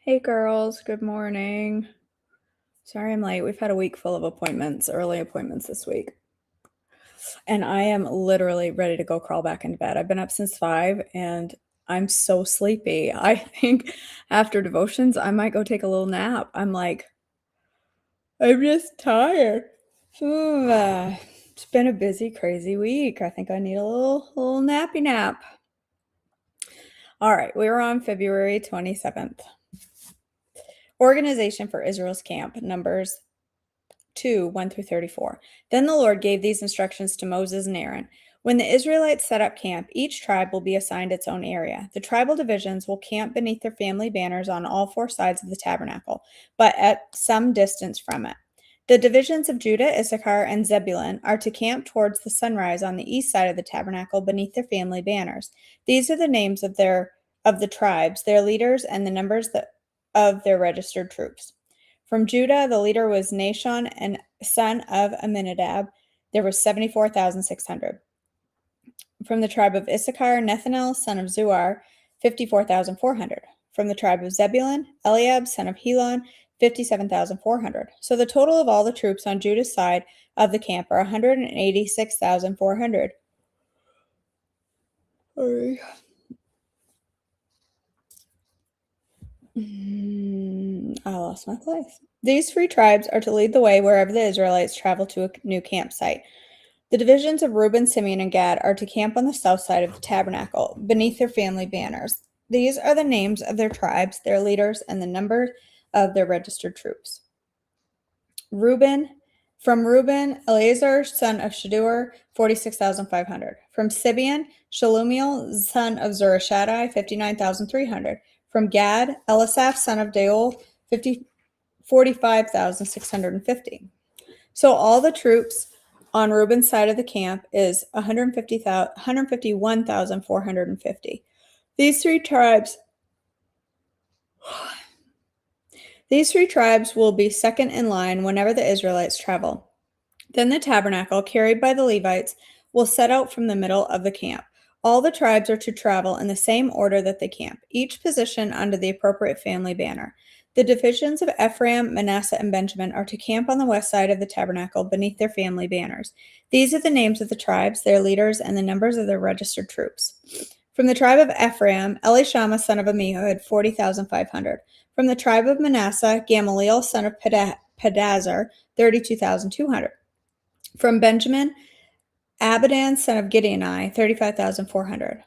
Hey girls, good morning. Sorry I'm late. We've had a week full of appointments, early appointments this week. And I am literally ready to go crawl back into bed. I've been up since 5 and I'm so sleepy. I think after devotions, I might go take a little nap. I'm just tired. It's been a busy, crazy week. I think I need a little nappy nap. All right, we were on February 27th. Organization for Israel's camp, Numbers 2, 1 through 34. Then the Lord gave these instructions to Moses and Aaron. When the Israelites set up camp, each tribe will be assigned its own area. The tribal divisions will camp beneath their family banners on all four sides of the tabernacle, but at some distance from it. The divisions of Judah, Issachar, and Zebulun are to camp towards the sunrise on the east side of the tabernacle beneath their family banners. These are the names of the tribes, their leaders, and the numbers of their registered troops. From Judah, the leader was Nahshon, and son of Amminadab. There were 74,600. From the tribe of Issachar, Nethanel, son of Zuar, 54,400. From the tribe of Zebulun, Eliab, son of Helon, 57,400. So the total of all the troops on Judah's side of the camp are 186,400. Sorry. I lost my place. These three tribes are to lead the way wherever the Israelites travel to a new campsite. The divisions of Reuben, Simeon, and Gad are to camp on the south side of the tabernacle, beneath their family banners. These are the names of their tribes, their leaders, and the number of their registered troops. From Reuben, Eleazar, son of Shadur, 46,500. From Simeon, Shalumiel, son of Zurishaddai, 59,300. From Gad, Elisaph, son of Deuel, 45,650. So all the troops on Reuben's side of the camp is 151,450. These three tribes will be second in line whenever the Israelites travel. Then the tabernacle, carried by the Levites, will set out from the middle of the camp. All the tribes are to travel in the same order that they camp, each position under the appropriate family banner. The divisions of Ephraim, Manasseh, and Benjamin are to camp on the west side of the tabernacle beneath their family banners. These are the names of the tribes, their leaders, and the numbers of their registered troops. From the tribe of Ephraim, Elishama, son of Ammihud, 40,500. From the tribe of Manasseh, Gamaliel, son of Pedazar, 32,200. From Benjamin, Abidan, son of Gideoni, 35,400.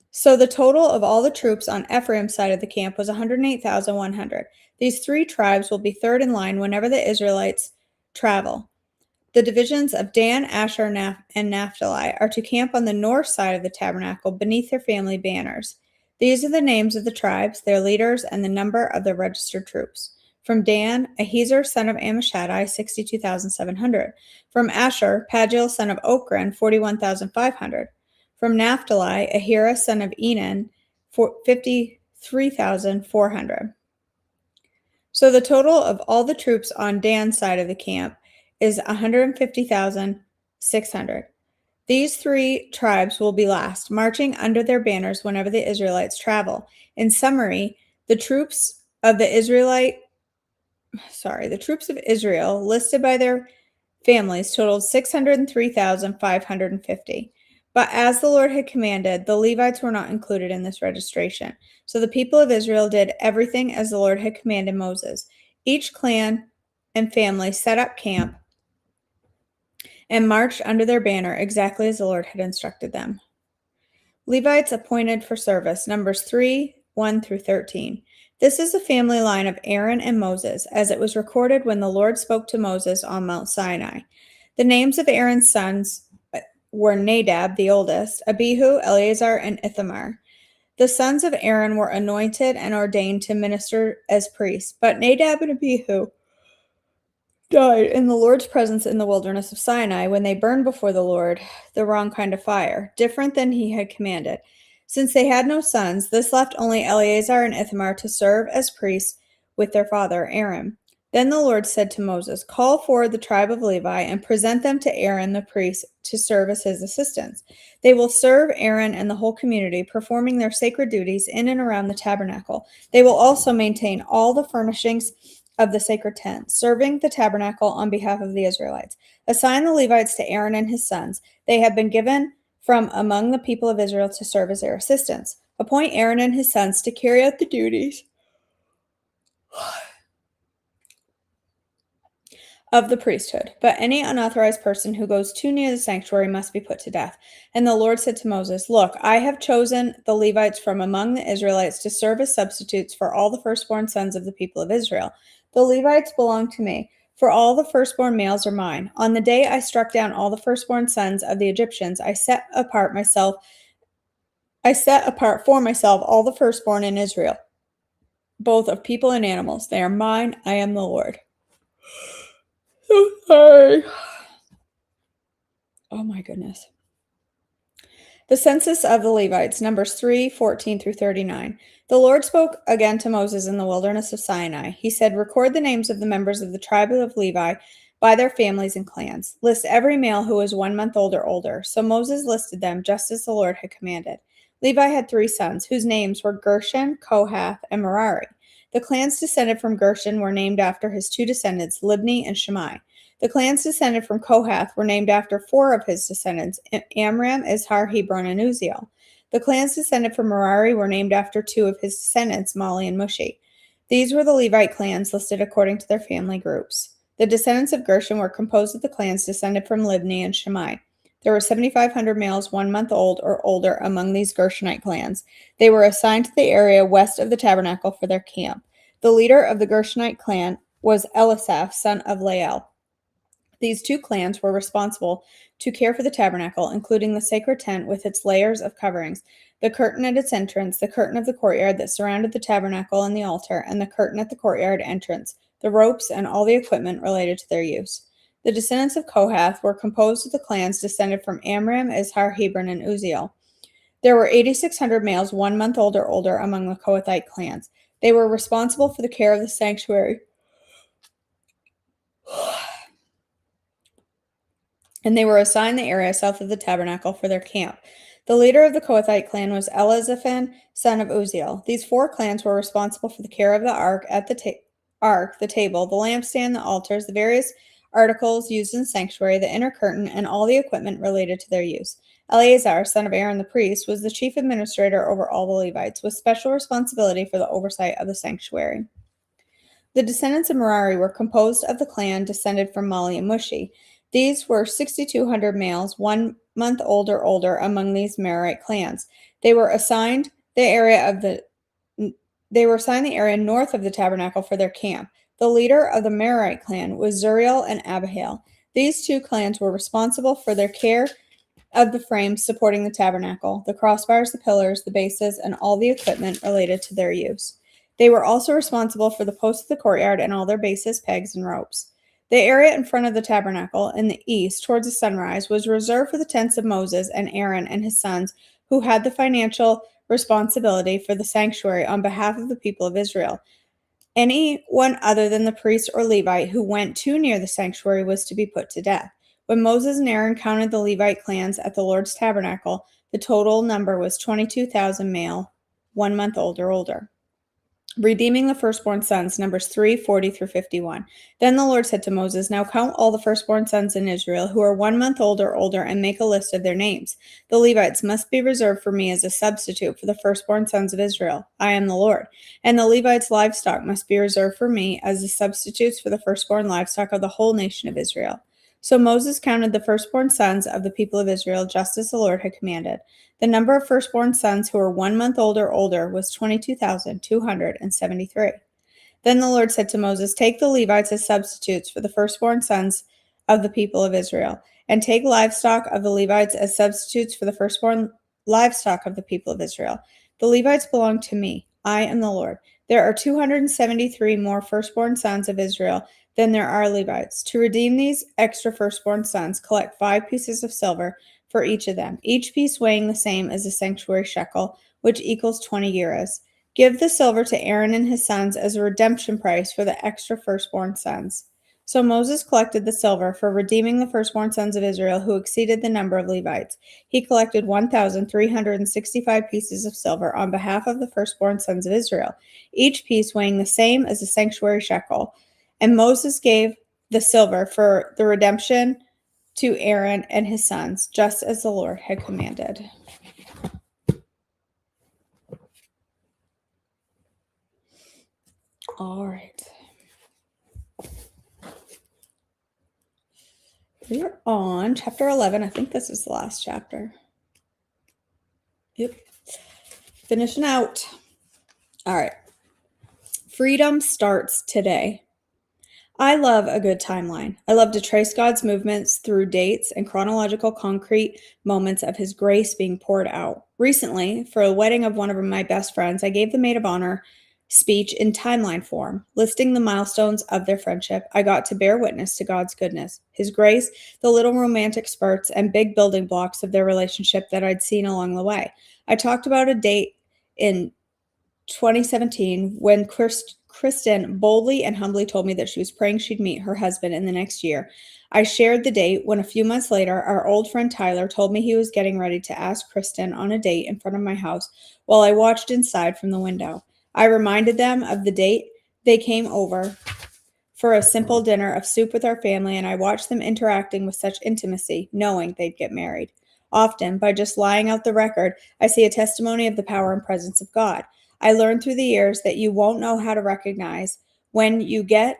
So the total of all the troops on Ephraim's side of the camp was 108,100. These three tribes will be third in line whenever the Israelites travel. The divisions of Dan, Asher, and Naphtali are to camp on the north side of the tabernacle beneath their family banners. These are the names of the tribes, their leaders, and the number of their registered troops. From Dan, Ahiezer, son of Ammishaddai, 62,700. From Asher, Pagiel, son of Okran, 41,500. From Naphtali, Ahira, son of Enan, 53,400. So the total of all the troops on Dan's side of the camp is 150,600. These three tribes will be last, marching under their banners whenever the Israelites travel. In summary, the troops of Israel listed by their families totaled 603,550. But as the Lord had commanded, the Levites were not included in this registration. So the people of Israel did everything as the Lord had commanded Moses. Each clan and family set up camp and marched under their banner exactly as the Lord had instructed them. Levites appointed for service, Numbers 3, 1 through 13. This is the family line of Aaron and Moses, as it was recorded when the Lord spoke to Moses on Mount Sinai. The names of Aaron's sons were Nadab, the oldest, Abihu, Eleazar, and Ithamar. The sons of Aaron were anointed and ordained to minister as priests, but Nadab and Abihu died in the Lord's presence in the wilderness of Sinai when they burned before the Lord the wrong kind of fire, different than he had commanded. Since they had no sons, this left only Eleazar and Ithamar to serve as priests with their father Aaron. Then the Lord said to Moses, "Call forward the tribe of Levi and present them to Aaron the priest to serve as his assistants. They will serve Aaron and the whole community, performing their sacred duties in and around the tabernacle. They will also maintain all the furnishings of the sacred tent, serving the tabernacle on behalf of the Israelites. Assign the Levites to Aaron and his sons. They have been given from among the people of Israel to serve as their assistants. Appoint Aaron and his sons to carry out the duties of the priesthood. But any unauthorized person who goes too near the sanctuary must be put to death." And the Lord said to Moses, "Look, I have chosen the Levites from among the Israelites to serve as substitutes for all the firstborn sons of the people of Israel. The Levites belong to me, for all the firstborn males are mine. On the day I struck down all the firstborn sons of the Egyptians, I set apart for myself all the firstborn in Israel, both of people and animals. They are mine. I am the Lord." So sorry. Oh my goodness. The census of the Levites, Numbers 3:14 through 39. The Lord spoke again to Moses in the wilderness of Sinai. He said, "Record the names of the members of the tribe of Levi by their families and clans. List every male who is 1 month old or older." So Moses listed them just as the Lord had commanded. Levi had 3 sons, whose names were Gershon, Kohath, and Merari. The clans descended from Gershon were named after his 2 descendants, Libni and Shimei. The clans descended from Kohath were named after 4 of his descendants, Amram, Izhar, Hebron, and Uzziel. The clans descended from Merari were named after 2 of his descendants, Mali and Mushi. These were the Levite clans listed according to their family groups. The descendants of Gershon were composed of the clans descended from Libni and Shimei. There were 7,500 males 1 month old or older among these Gershonite clans. They were assigned to the area west of the tabernacle for their camp. The leader of the Gershonite clan was Elisaph, son of Lael. These 2 clans were responsible to care for the tabernacle, including the sacred tent with its layers of coverings, the curtain at its entrance, the curtain of the courtyard that surrounded the tabernacle and the altar, and the curtain at the courtyard entrance, the ropes, and all the equipment related to their use. The descendants of Kohath were composed of the clans descended from Amram, Izhar, Hebron, and Uzziel. There were 8,600 males 1 month old or older among the Kohathite clans. They were responsible for the care of the sanctuary, and they were assigned the area south of the tabernacle for their camp. The leader of the Kohathite clan was Elizaphan, son of Uzziel. These 4 clans were responsible for the care of the ark, the table, the lampstand, the altars, the various articles used in the sanctuary, the inner curtain, and all the equipment related to their use. Eleazar, son of Aaron the priest, was the chief administrator over all the Levites, with special responsibility for the oversight of the sanctuary. The descendants of Merari were composed of the clan descended from Mali and Mushi. These were 6,200 males 1 month old or older among these Merarite clans. They were assigned the area north of the tabernacle for their camp. The leader of the Merarite clan was Zuriel and Abihail. These 2 clans were responsible for their care of the frames supporting the tabernacle, the crossbars, the pillars, the bases, and all the equipment related to their use. They were also responsible for the posts of the courtyard and all their bases, pegs, and ropes. The area in front of the tabernacle in the east towards the sunrise was reserved for the tents of Moses and Aaron and his sons, who had the financial responsibility for the sanctuary on behalf of the people of Israel. Anyone other than the priest or Levite who went too near the sanctuary was to be put to death. When Moses and Aaron counted the Levite clans at the Lord's tabernacle, the total number was 22,000 male, 1 month old or older. Redeeming the firstborn sons, Numbers 3:40 through 51. Then the Lord said to Moses, "Now count all the firstborn sons in Israel who are 1 month old or older and make a list of their names. The Levites must be reserved for me as a substitute for the firstborn sons of Israel. I am the Lord. And the Levites' livestock must be reserved for me as the substitutes for the firstborn livestock of the whole nation of Israel." So Moses counted the firstborn sons of the people of Israel just as the Lord had commanded. The number of firstborn sons who were 1 month old or older was 22,273. Then the Lord said to Moses, "Take the Levites as substitutes for the firstborn sons of the people of Israel, and take livestock of the Levites as substitutes for the firstborn livestock of the people of Israel. The Levites belong to me. I am the Lord. There are 273 more firstborn sons of Israel than there are Levites. To redeem these extra firstborn sons, collect 5 pieces of silver for each of them, each piece weighing the same as the sanctuary shekel, which equals 20 gerahs. Give the silver to Aaron and his sons as a redemption price for the extra firstborn sons. So Moses collected the silver for redeeming the firstborn sons of Israel who exceeded the number of Levites. He collected 1,365 pieces of silver on behalf of the firstborn sons of Israel, each piece weighing the same as a sanctuary shekel. And Moses gave the silver for the redemption to Aaron and his sons, just as the Lord had commanded. All right. We're on chapter 11. I think this is the last chapter. Yep. Finishing out. All right. Freedom starts today. I love a good timeline. I love to trace God's movements through dates and chronological concrete moments of his grace being poured out. Recently, for a wedding of one of my best friends, I gave the maid of honor speech in timeline form, listing the milestones of their friendship. I got to bear witness to God's goodness, his grace, the little romantic spurts, and big building blocks of their relationship that I'd seen along the way. I talked about a date in 2017 when Kristen boldly and humbly told me that she was praying she'd meet her husband in the next year. I shared the date when a few months later, our old friend Tyler told me he was getting ready to ask Kristen on a date in front of my house while I watched inside from the window. I reminded them of the date they came over for a simple dinner of soup with our family, and I watched them interacting with such intimacy, knowing they'd get married. Often, by just lying out the record, I see a testimony of the power and presence of God. I learned through the years that you won't know how to recognize when you get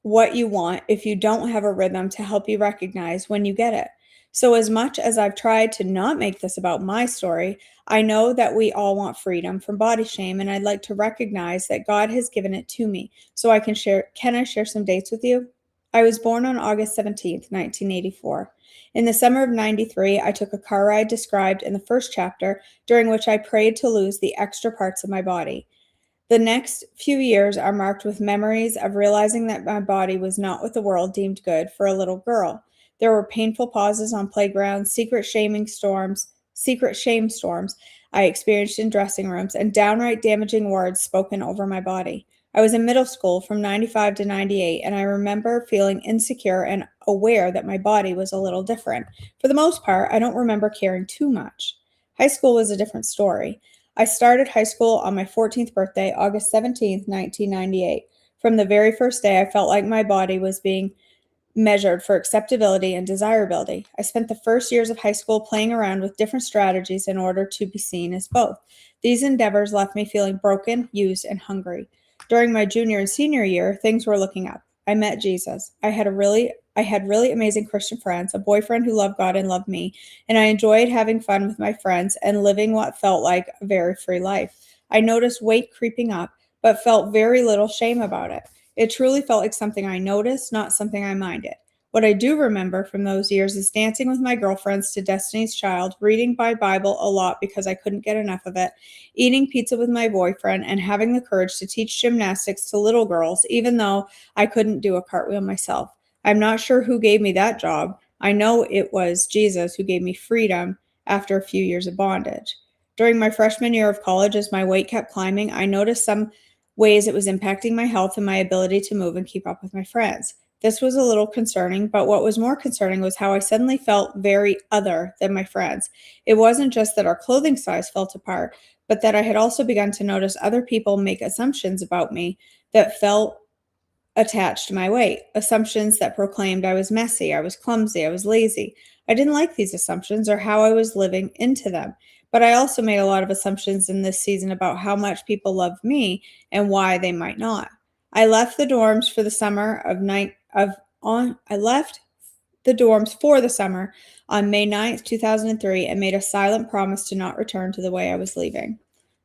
what you want if you don't have a rhythm to help you recognize when you get it. So, as much as I've tried to not make this about my story, I know that we all want freedom from body shame, and I'd like to recognize that God has given it to me. So I can share. Can I share some dates with you? I was born on August 17th, 1984. In the summer of 93, I took a car ride described in the first chapter, during which I prayed to lose the extra parts of my body. The next few years are marked with memories of realizing that my body was not what the world deemed good for a little girl. There were painful pauses on playgrounds, secret shame storms I experienced in dressing rooms, and downright damaging words spoken over my body. I was in middle school from 95 to 98, and I remember feeling insecure and aware that my body was a little different. For the most part, I don't remember caring too much. High school was a different story. I started high school on my 14th birthday, August 17th, 1998. From the very first day, I felt like my body was being measured for acceptability and desirability. I spent the first years of high school playing around with different strategies in order to be seen as both. These endeavors left me feeling broken, used, and hungry. During my junior and senior year, things were looking up. I met Jesus. I had really amazing Christian friends, a boyfriend who loved God and loved me, and I enjoyed having fun with my friends and living what felt like a very free life. I noticed weight creeping up, but felt very little shame about it. It truly felt like something I noticed, not something I minded. What I do remember from those years is dancing with my girlfriends to Destiny's Child, reading my Bible a lot because I couldn't get enough of it, eating pizza with my boyfriend, and having the courage to teach gymnastics to little girls, even though I couldn't do a cartwheel myself. I'm not sure who gave me that job. I know it was Jesus who gave me freedom after a few years of bondage. During my freshman year of college, as my weight kept climbing, I noticed some ways it was impacting my health and my ability to move and keep up with my friends. This was a little concerning, but what was more concerning was how I suddenly felt very other than my friends. It wasn't just that our clothing size felt apart, but that I had also begun to notice other people make assumptions about me that felt attached to my weight, assumptions that proclaimed I was messy, I was clumsy, I was lazy. I didn't like these assumptions or how I was living into them. But I also made a lot of assumptions in this season about how much people loved me and why they might not. I left the dorms for the summer of night of on I left the dorms for the summer on May 9th, 2003 and made a silent promise to not return to the way I was leaving.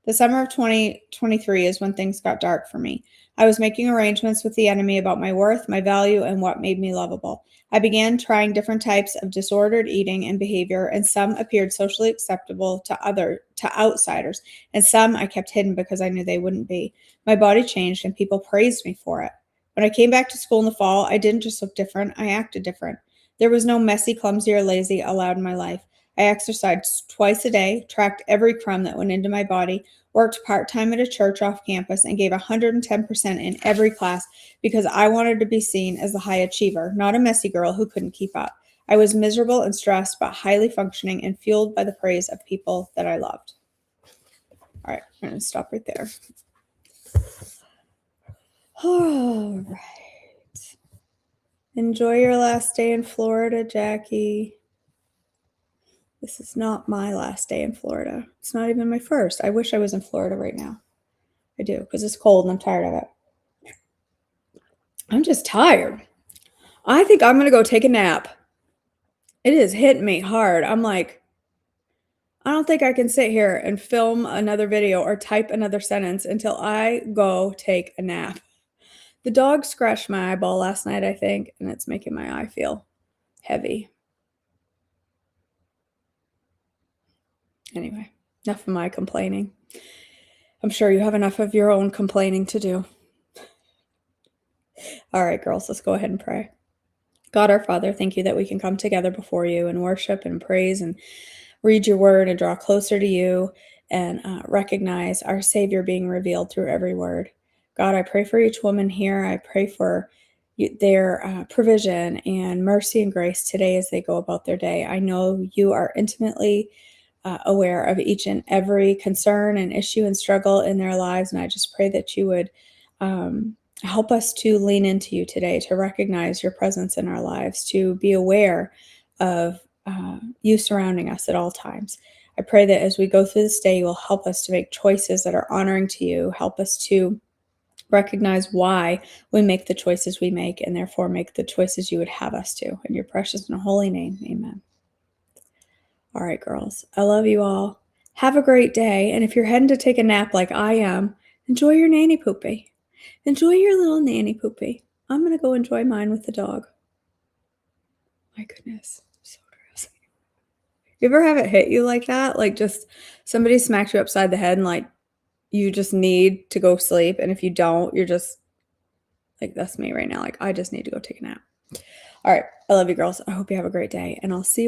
The summer of 2023 is when things got dark for me. I was making arrangements with the enemy about my worth, my value, and what made me lovable. I began trying different types of disordered eating and behavior, and some appeared socially acceptable to outsiders, and some I kept hidden because I knew they wouldn't be. My body changed, and people praised me for it. When I came back to school in the fall, I didn't just look different, I acted different. There was no messy, clumsy, or lazy allowed in my life. I exercised twice a day, tracked every crumb that went into my body, worked part-time at a church off campus, and gave 110% in every class because I wanted to be seen as the high achiever, not a messy girl who couldn't keep up. I was miserable and stressed, but highly functioning and fueled by the praise of people that I loved. All right, I'm going to stop right there. All right. Enjoy your last day in Florida, Jackie. This is not my last day in Florida. It's not even my first. I wish I was in Florida right now. I do, because it's cold and I'm tired of it. I'm just tired. I think I'm going to go take a nap. It is hitting me hard. I'm like, I don't think I can sit here and film another video or type another sentence until I go take a nap. The dog scratched my eyeball last night, I think, and it's making my eye feel heavy. Anyway, enough of my complaining. I'm sure you have enough of your own complaining to do. All right, girls, let's go ahead and pray. God our Father, thank you that we can come together before you and worship and praise and read your word and draw closer to you and recognize our Savior being revealed through every word. God, I pray for each woman here. I pray for their provision and mercy and grace today as they go about their day. I know you are intimately aware of each and every concern and issue and struggle in their lives. And I just pray that you would help us to lean into you today, to recognize your presence in our lives, to be aware of you surrounding us at all times. I pray that as we go through this day, you will help us to make choices that are honoring to you, help us to recognize why we make the choices we make, and therefore make the choices you would have us to. In your precious and holy name, amen. All right, girls, I love you all. Have a great day, and if you're heading to take a nap like I am, enjoy your nanny poopy. Enjoy your little nanny poopy. I'm going to go enjoy mine with the dog. My goodness, so gross. You ever have it hit you like that? Like just somebody smacked you upside the head and like you just need to go sleep. And if you don't, you're just like, that's me right now. Like I just need to go take a nap. All right. I love you girls. I hope you have a great day and I'll see you